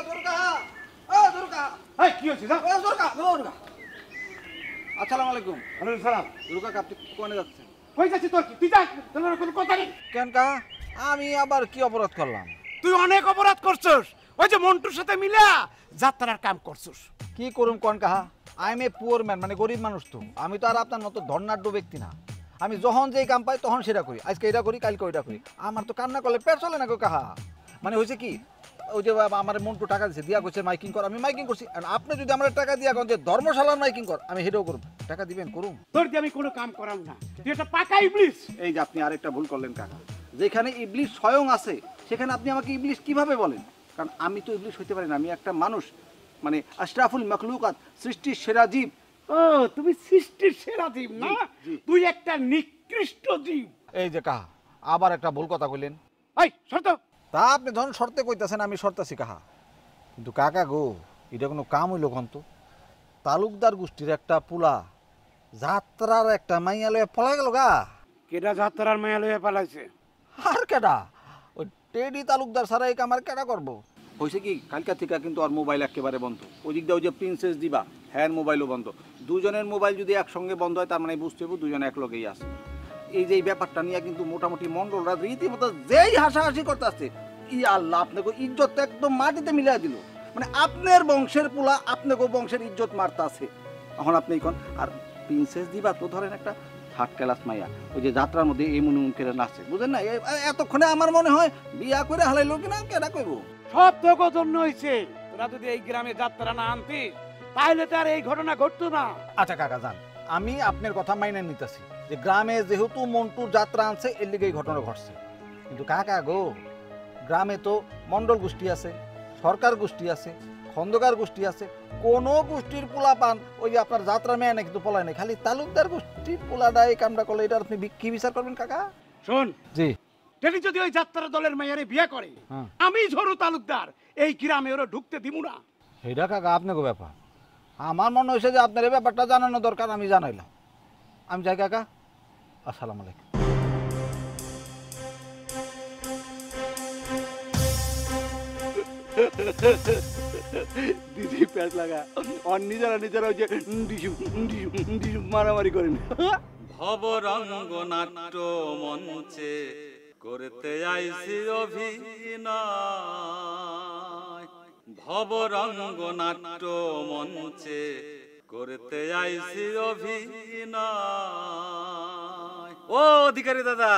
দুর্গা, ও দুর্গা, এই কি হচ্ছে যা? ও দুর্গা, দুর্গা। আসসালামু আলাইকুম। ওয়ালাইকুম সালাম। দুর্গা আপনি কোনে যাচ্ছেন? কই যাচ্ছিস তোর কি? তুই যা, তোর কোনো কথা নেই। কেন কা? আমি আবার কি অপরাধ করলাম? তুই অনেক অপরাধ করছস। ওই যে মন্টুর সাথে মিলা যাত্রার কাম করছস। কি করুম কোন কাহা? I M a poor man, মানে গরিব মানুষ তো। আমি তো আর আপনার মতো ধর্নাঢ্য ব্যক্তি না। আমি যখন যেই কাম পাই তখন সেটা করি। আজকে এটা করি, কালকে ওইটা করি। আমার তো কান্না করলে পেট চলে না গো কাহা। মানে হয়েছে কি, ওই যে আমার মন্টু টাকা দিচ্ছে, দিয়া করছে মাইকিং কর, আমি মাইকিং করছি। আর আপনি যদি আমার টাকা দিয়া কন যে ধর্মশালার মাইকিং কর, আমি সেটাও করব। টাকা দিবেন, করুন। তোর দিয়ে আমি কোনো কাম করাম না। তুই একটা পাকা ইবলিস। এই যে আপনি আরেকটা ভুল করলেন কাকা। যেখানে ইবলিশ স্বয়ং আছে সেখানে আপনি আমাকে ইবলিশ কিভাবে বলেন? কারণ আমি তো ইবলিশ হইতে পারি না। আমি একটা মানুষ, মানে আশরাফুল মাখলুকাত, সৃষ্টির সেরা জীব। ও তুমি সৃষ্টির সেরা জীব না? জি। তুই একটা নিকৃষ্ট জীব। এই যে কাহা, আবার একটা ভুল কথা কইলেন। এই শর্ত। তা আপনি ধরুন শর্তে কইতাছেন, আমি শর্তাছি কাহা। কিন্তু কাকা গো, এটা কোনো কাম হইল কন্ত? তালুকদার গোষ্ঠীর একটা পুলা যাত্রার একটা মাইয়া লয়ে পলাই গেল গা। কেডা যাত্রার মায়া লইয়া পালাইছে? আর কেডা? ওই টেডি তালুকদার ছাড়া এই কাম আর কেডা করবো? হয়েছে কি, কালকা থেকে কিন্তু আর মোবাইল একেবারে বন্ধ। ওই দিক দিয়ে ওই যে প্রিন্সেস দিবা, হ্যাঁ মোবাইলও বন্ধ। দুজনের মোবাইল যদি একসঙ্গে বন্ধ হয় তার মানে বুঝতে হবে দুজনে এক লগেই আছে। এই যে এই ব্যাপারটা নিয়ে কিন্তু মোটামুটি মন্ডলরা রীতিমতো যেই হাসাহাসি করতে আসছে, ই আল্লাহ আপনাকে ইজ্জত একদম মাটিতে মিলিয়ে দিল। মানে আপনার বংশের পোলা আপনাকে বংশের ইজ্জত মারতে আছে। এখন আপনি কোন? আর প্রিন্সেস দিবা তো ধরেন একটা থার্ড ক্লাস মাইয়া, ওই যে যাত্রার মধ্যে এই মনে করে নাচছে, বুঝেন না? এতক্ষণে আমার মনে হয় বিয়া করে হালাইলো কিনা কেডা কইব। সব তোর জন্য হয়েছে। তোরা যদি এই গ্রামে যাত্রা না আনতিস তাহলে তো আর এই ঘটনা ঘটতো না। আচ্ছা কাকা যান, আমি আপনার কথা মাইনে নিতেছি যে গ্রামে যেহেতু মন্টু যাত্রা আনছে এর লিগে এই ঘটনা ঘটছে। কিন্তু কাকা গো, গ্রামে তো মন্ডল গোষ্ঠী আছে, সরকার গোষ্ঠী আছে, খন্দকার গোষ্ঠী আছে। কোনো গোষ্ঠীর পোলা পান ওই যে আপনার যাত্রা মেয়ে না কিন্তু পলায় নাই, খালি তালুকদার গোষ্ঠীর পোলাটা এই কামটা করলে এটা আপনি কি বিচার করবেন কাকা? শোন, জি। টেলি যদি ওই যাত্রা দলের মেয়ারে বিয়ে করে, আমি ঝরু তালুকদার এই গ্রামে ওরা ঢুকতে দিব না। সেটা কাকা আপনাকে ব্যাপার। আমার মনে হয়েছে যে আপনার এই ব্যাপারটা জানানো দরকার, আমি জানাইলাম। আমি যাই কাকা, আসসালামু আলাইকুম। দিদি প্যাঁচ লাগা আর নিজেরা ওই যে মারামারি করেন। ভবরঙ্গ নাট্য মঞ্চে করতে আইছি অভিনয়, ভবরঙ্গ নাট্য মঞ্চে করতে আইছি অভিনয়। ও অধিকারী দাদা,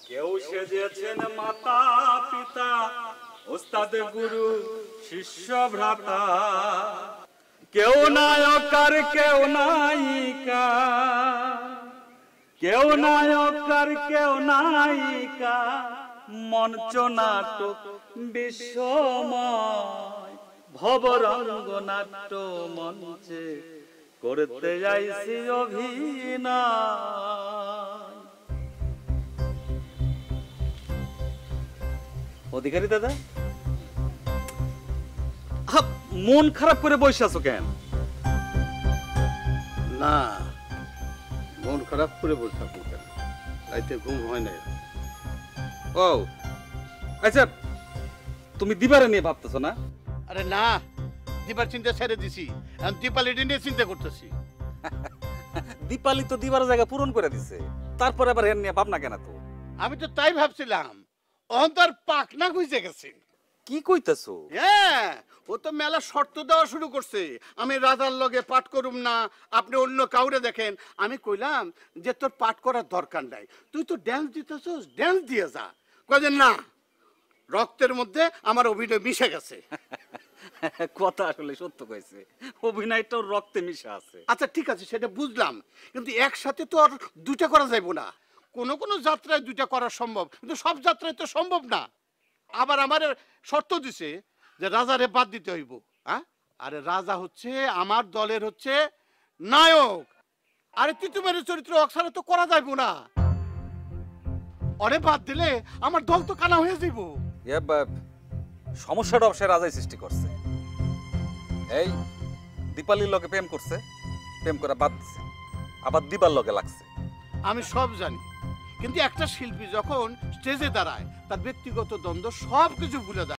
কেউ সেজেছেন মাতা পিতা, ওস্তাদ গুরু শিষ্য ভ্রাতা, কেউ নায়ক আর কেউ নায়িকা, কেউ নায়ক আর কেউ নায়িকা, মঞ্চ নাটক বিশ্বময়, ভবরঙ্গ নাট্য মঞ্চে করতে যাইছি অভিনয়। অধিকারী দাদা, মন খারাপ করে বসে আছো কেন? না, মন খারাপ করে বসে থাকুন কেন? রাইতে ঘুম হয় না। ও আচ্ছা, তুমি দিবারে নিয়ে ভাবতেছো না? আরে না, দিবার চিন্তা ছেড়ে দিছি, এখন দীপালিটি নিয়ে চিন্তা করতেছি। দীপালি তো দিবার জায়গা পূরণ করে দিছে, তারপরে আবার এর নিয়ে ভাবনা কেন? তো আমি তো তাই ভাবছিলাম, অন্তর পাকনা খুঁজে গেছে। কি কইতেছো? হ্যাঁ, ও তো মেলা শর্ত দেওয়া শুরু করছে, আমি রাজার লগে পাঠ করুম না, আপনি অন্য কাউরে দেখেন। আমি কইলাম যে তোর পাঠ করার দরকার নাই, তুই তো ড্যান্স দিতেছস, ড্যান্স দিয়ে যা। কইলেন না, রক্তের মধ্যে আমার অভিনয় মিশে গেছে। কথা আসলে সত্য কইছে, অভিনয়টাও রক্তে মিশা আছে। আচ্ছা ঠিক আছে, সেটা বুঝলাম, কিন্তু একসাথে তো আর দুইটা করা যাইব না। কোন কোন যাত্রায় দুইটা করা সম্ভব, কিন্তু সব যাত্রায় তো সম্ভব না। আবার আমার শর্ত দিছে যে রাজারে বাদ দিতে হইব। হ্যাঁ, আরে রাজা হচ্ছে আমার দলের হচ্ছে নায়ক, আরে তিতুমের চরিত্র অক্সারে তো করা যাইব না। অরে বাদ দিলে আমার দল তো কানা হয়ে যাইব। সমস্যাটা অবশ্যই রাজাই সৃষ্টি করছে। এই দীপালির লগে প্রেম করছে, প্রেম করে বাদ দিছে, আবার দিবার লগে লাগছে। আমি সব জানি, কিন্তু একটা শিল্পী যখন স্টেজে দাঁড়ায় তার ব্যক্তিগত দ্বন্দ্ব সবকিছু ভুলে যায়।